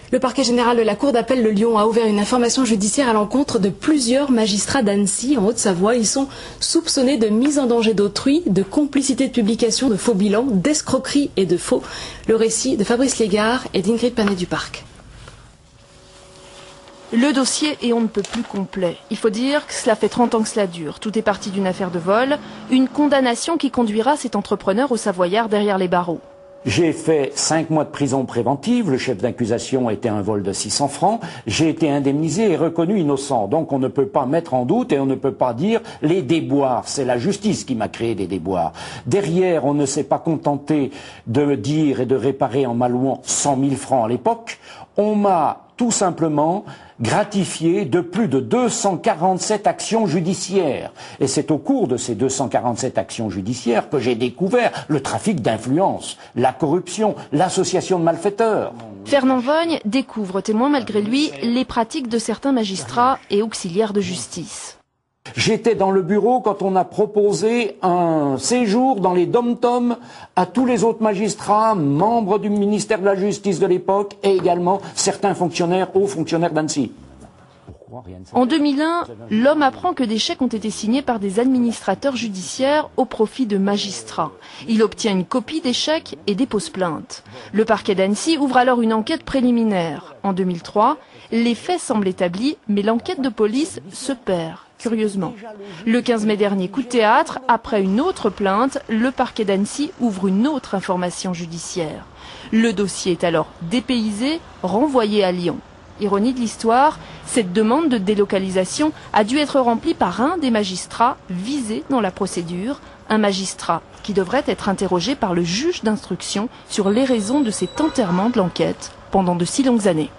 Le parquet général de la Cour d'appel de Lyon a ouvert une information judiciaire à l'encontre de plusieurs magistrats d'Annecy, en Haute-Savoie. Ils sont soupçonnés de mise en danger d'autrui, de complicité de publication, de faux bilans, d'escroquerie et de faux. Le récit de Fabrice Légard et d'Ingrid Panet-Duparc. Le dossier est on ne peut plus complet. Il faut dire que cela fait 30 ans que cela dure. Tout est parti d'une affaire de vol, une condamnation qui conduira cet entrepreneur au Savoyard derrière les barreaux. J'ai fait 5 mois de prison préventive, le chef d'accusation était un vol de 600 francs, j'ai été indemnisé et reconnu innocent. Donc on ne peut pas mettre en doute et on ne peut pas dire les déboires. C'est la justice qui m'a créé des déboires. Derrière, on ne s'est pas contenté de dire et de réparer en m'allouant 100 000 francs à l'époque. On m'a tout simplement gratifié de plus de 247 actions judiciaires. Et c'est au cours de ces 247 actions judiciaires que j'ai découvert le trafic d'influence, la corruption, l'association de malfaiteurs. Fernand Vogne découvre, témoin malgré lui, les pratiques de certains magistrats et auxiliaires de justice. J'étais dans le bureau quand on a proposé un séjour dans les dom-toms à tous les autres magistrats, membres du ministère de la Justice de l'époque et également certains fonctionnaires, hauts fonctionnaires d'Annecy. En 2001, l'homme apprend que des chèques ont été signés par des administrateurs judiciaires au profit de magistrats. Il obtient une copie des chèques et dépose plainte. Le parquet d'Annecy ouvre alors une enquête préliminaire. En 2003, les faits semblent établis, mais l'enquête de police se perd. Curieusement. Le 15 mai dernier, coup de théâtre, après une autre plainte, le parquet d'Annecy ouvre une autre information judiciaire. Le dossier est alors dépaysé, renvoyé à Lyon. Ironie de l'histoire, cette demande de délocalisation a dû être remplie par un des magistrats visés dans la procédure, un magistrat qui devrait être interrogé par le juge d'instruction sur les raisons de cet enterrement de l'enquête pendant de si longues années.